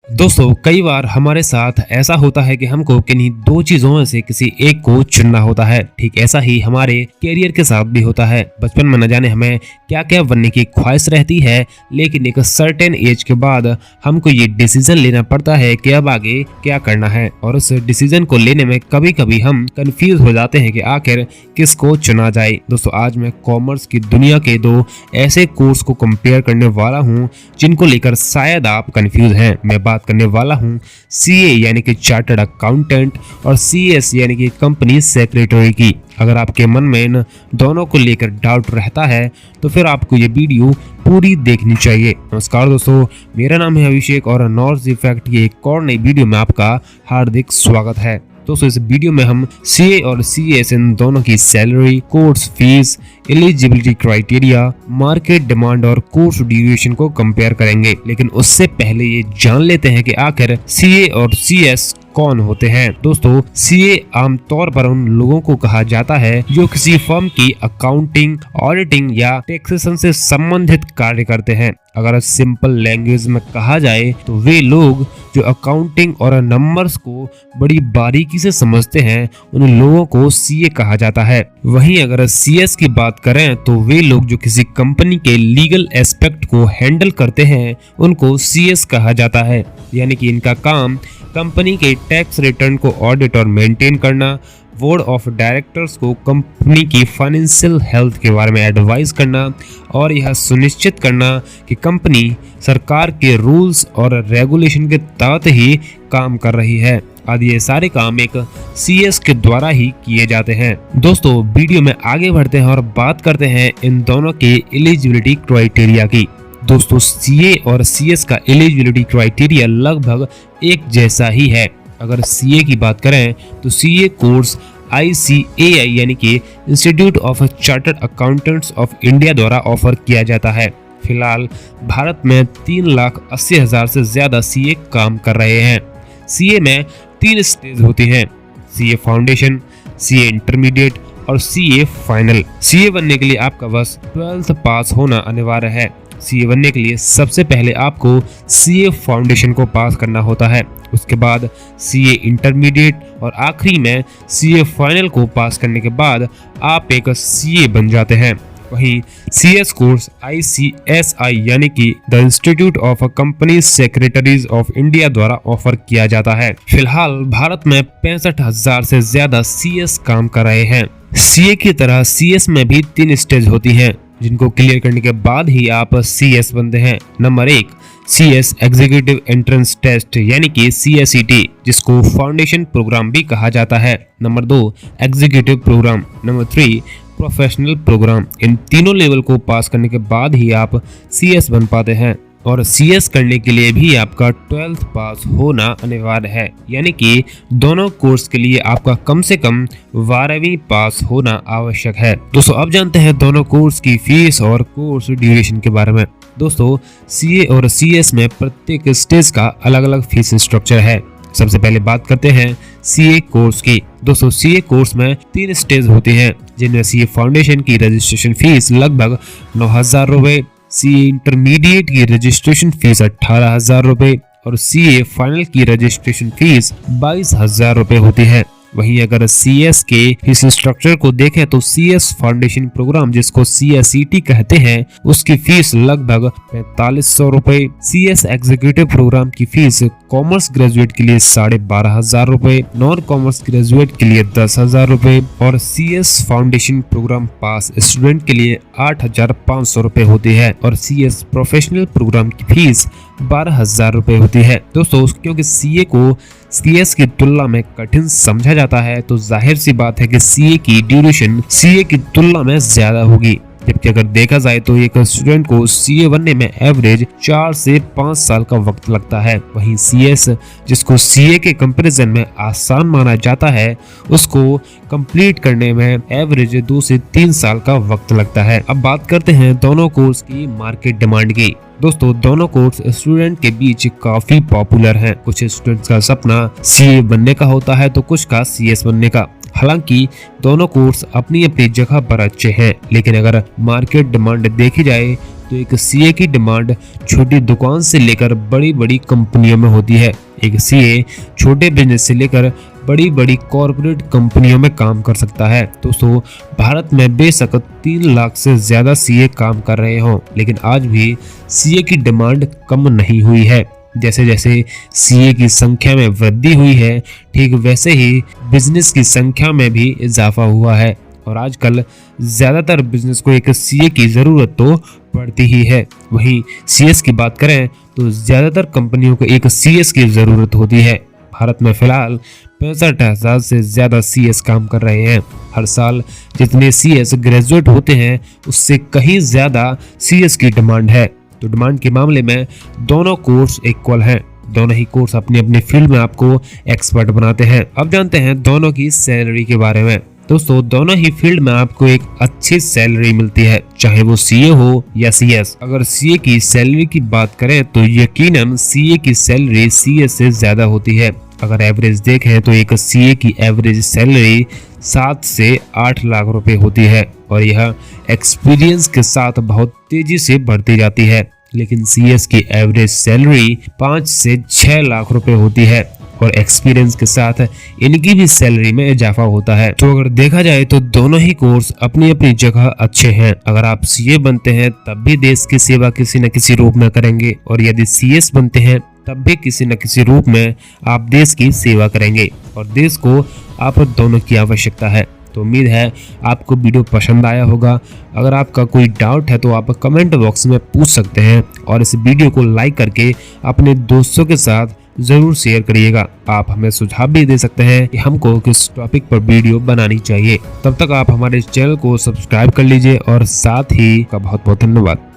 दोस्तों कई बार हमारे साथ ऐसा होता है कि हमको किन्हीं दो चीजों में से किसी एक को चुनना होता है। ठीक ऐसा ही हमारे कैरियर के साथ भी होता है। बचपन में न जाने हमें क्या क्या बनने की ख्वाहिश रहती है, लेकिन एक सर्टेन एज के बाद हमको ये डिसीजन लेना पड़ता है कि अब आगे क्या करना है। और उस डिसीजन को लेने में कभी कभी हम कंफ्यूज हो जाते हैं कि आखिर किसको चुना जाए। दोस्तों आज मैं कॉमर्स की दुनिया के दो ऐसे कोर्स को कंपेयर करने वाला हूँ जिनको लेकर शायद आप कंफ्यूज हैं। मैं बात करने वाला हूं सीए यानी कि चार्टर्ड अकाउंटेंट और सीएस यानी कि कंपनी सेक्रेटरी की। अगर आपके मन में इन दोनों को लेकर डाउट रहता है तो फिर आपको ये वीडियो पूरी देखनी चाहिए। नमस्कार दोस्तों, मेरा नाम है अभिषेक और नॉलेज इफेक्ट की एक और नई वीडियो में आपका हार्दिक स्वागत है। दोस्तों इस वीडियो में हम सीए और सीएस इन दोनों की salary, course fees, eligibility criteria, market demand और कोर्स ड्यूरेशन को कंपेयर करेंगे। लेकिन उससे पहले ये जान लेते हैं कि आखिर सीए और सीएस कौन होते हैं। दोस्तों सीए आमतौर पर उन लोगों को कहा जाता है जो किसी फर्म की अकाउंटिंग, ऑडिटिंग या टैक्सेशन से संबंधित कार्य करते हैं। अगर सिंपल लैंग्वेज में कहा जाए तो वे लोग जो अकाउंटिंग और नंबर्स को बड़ी बारीकी से समझते हैं, उन लोगों को सीए कहा जाता है। वहीं अगर सीएस की बात करें तो वे लोग जो किसी कंपनी के लीगल एस्पेक्ट को हैंडल करते हैं, उनको सीएस कहा जाता है। यानी कि इनका काम कंपनी के टैक्स रिटर्न को ऑडिट और मेंटेन करना, बोर्ड ऑफ डायरेक्टर्स को कंपनी की फाइनेंशियल हेल्थ के बारे में एडवाइस करना और यह सुनिश्चित करना कि कंपनी सरकार के रूल्स और रेगुलेशन के तहत ही काम कर रही है। आदि ये सारे काम एक सीएस के द्वारा ही किए जाते हैं। दोस्तों वीडियो में आगे बढ़ते हैं और बात करते हैं इन दोनों के एलिजिबिलिटी क्राइटेरिया की। दोस्तों सीए और सीएस का एलिजिबिलिटी क्राइटेरिया लगभग एक जैसा ही है। अगर सीए की बात करें तो सीए कोर्स ICAI यानी कि institute of chartered accountants of India द्वारा ऑफर किया जाता है। फिलहाल भारत में 3,80,000 से ज्यादा सीए काम कर रहे हैं। सीए में 3 स्टेज होती हैं: सीए फाउंडेशन, सीए इंटरमीडिएट और सीए फाइनल। सीए बनने के लिए आपका बस 12th पास होना अनिवार्य है। सीए बनने के लिए सबसे पहले आपको सीए फाउंडेशन को पास करना होता है, उसके बाद सीए इंटरमीडिएट और आखिरी में सीए फाइनल को पास करने के बाद आप एक सीए बन जाते हैं। वहीं सीएस कोर्स ICSI यानी कि the institute of company secretaries of India द्वारा ऑफर किया जाता है। फिलहाल भारत में 65,000 से ज्यादा सीएस काम कर रहे हैं। सीए की तरह सीएस में भी 3 स्टेज होती हैं जिनको क्लियर करने के बाद ही आप सीएस बनते हैं। Number 1 CS executive entrance test यानी कि CSET, जिसको फाउंडेशन प्रोग्राम भी कहा जाता है। Number 2 executive programme. Number 3 professional programme. इन तीनों लेवल को पास करने के बाद ही आप सीएस बन पाते हैं। और सीएस करने के लिए भी आपका 12th पास होना अनिवार्य है। यानी कि दोनों कोर्स के लिए आपका कम से कम 12वीं पास होना आवश्यक है। दोस्तों अब जानते हैं दोनों कोर्स की फीस और कोर्स ड्यूरेशन के बारे में। दोस्तों सीए और सीएस में प्रत्येक स्टेज का अलग अलग फीस स्ट्रक्चर है। सबसे पहले बात करते हैं सीए कोर्स की। दोस्तों सीए कोर्स में 3 स्टेज होते हैं जिनमें सीए फाउंडेशन की रजिस्ट्रेशन फीस लगभग 9,000 रुपए, सीए इंटरमीडिएट की रजिस्ट्रेशन फीस 18,000 रुपए और सीए फाइनल की रजिस्ट्रेशन फीस 22,000 रुपए होती है। वहीं अगर सीएस के इस स्ट्रक्चर को देखें तो सीएस फाउंडेशन प्रोग्राम, जिसको CSET कहते हैं, उसकी फीस लगभग 4,500 रुपए। सीएस एग्जीक्यूटिव प्रोग्राम की फीस कॉमर्स ग्रेजुएट के लिए 12,500 रुपए, नॉन कॉमर्स ग्रेजुएट के लिए 10,000 रुपए और सीएस फाउंडेशन प्रोग्राम पास स्टूडेंट के लिए 8,500 रुपए होती है और सीएस प्रोफेशनल प्रोग्राम की फीस 12,000 रुपए होती है। दोस्तों क्योंकि सीए को सीएस की तुलना में कठिन समझा जाता है तो जाहिर सी बात है कि सीए की ड्यूरेशन सीए की तुलना में ज्यादा होगी। जबकि अगर देखा जाए तो एक स्टूडेंट को सीए बनने में एवरेज 4 से 5 साल का वक्त लगता है। वहीं सीएस, जिसको सीए के कंपैरिजन में आसान माना जाता है, उसको कंप्लीट करने में एवरेज 2 से 3 साल का वक्त लगता है। अब बात करते हैं दोनों कोर्स की मार्केट डिमांड की। दोस्तों दोनों कोर्स स्टूडेंट के बीच काफी पॉपुलर हैं। कुछ स्टूडेंट्स का सपना सीए बनने का होता है तो कुछ का सीएस बनने का। हालांकि दोनों कोर्स अपनी अपनी जगह पर अच्छे हैं, लेकिन अगर मार्केट डिमांड देखी जाए तो एक सीए की डिमांड छोटी दुकान से लेकर बड़ी बड़ी कंपनियों में होती है। एक सीए छोटे बिजनेस से लेकर बड़ी बड़ी कॉरपोरेट कंपनियों में काम कर सकता है। दोस्तों, भारत में बेशक 3 लाख से ज्यादा सीए काम कर रहे हों, लेकिन आज भी सीए की डिमांड कम नहीं हुई है। जैसे जैसे सीए की संख्या में वृद्धि हुई है, ठीक वैसे ही बिजनेस की संख्या में भी इजाफा हुआ है और आजकल ज्यादातर बिजनेस को एक सीए की जरूरत तो पड़ती ही है। वहीं सीएस की बात करें तो ज्यादातर कंपनियों को एक सीएस की जरूरत होती है। भारत में फिलहाल 65,000 से ज्यादा सीएस काम कर रहे हैं। हर साल जितने सीएस ग्रेजुएट होते हैं उससे कहीं ज्यादा सीएस की डिमांड है। तो डिमांड के मामले में दोनों कोर्स इक्वल हैं। दोनों ही कोर्स अपनी अपनी फील्ड में आपको एक्सपर्ट बनाते हैं। अब जानते हैं दोनों की सैलरी के बारे में। दोस्तों, दोनों ही फील्ड में आपको एक अच्छी सैलरी मिलती है, चाहे वो सीए हो या सीएस। अगर सीए की सैलरी की बात करें तो यकीनन सीए की सैलरी सीएस से ज्यादा होती है। अगर एवरेज देखें तो एक सीए की एवरेज सैलरी 7 से 8 लाख रुपए होती है और यह एक्सपीरियंस के साथ बहुत तेजी से बढ़ती जाती है। लेकिन सीएस की एवरेज सैलरी 5 से 6 लाख रुपए होती है और एक्सपीरियंस के साथ इनकी भी सैलरी में इजाफा होता है। तो अगर देखा जाए तो दोनों ही कोर्स अपनी अपनी जगह अच्छे हैं। अगर आप सीए बनते हैं तब भी देश की सेवा किसी न किसी रूप में करेंगे और यदि सीएस बनते हैं तब भी किसी न किसी रूप में आप देश की सेवा करेंगे और देश को आप दोनों की आवश्यकता है। तो उम्मीद है आपको वीडियो पसंद आया होगा। अगर आपका कोई डाउट है तो आप कमेंट बॉक्स में पूछ सकते हैं और इस वीडियो को लाइक करके अपने दोस्तों के साथ जरूर शेयर करिएगा। आप हमें सुझाव भी दे सकते हैं कि हमको किस टॉपिक पर वीडियो बनानी चाहिए। तब तक आप हमारे चैनल को सब्सक्राइब कर लीजिए और साथ ही का बहुत बहुत धन्यवाद।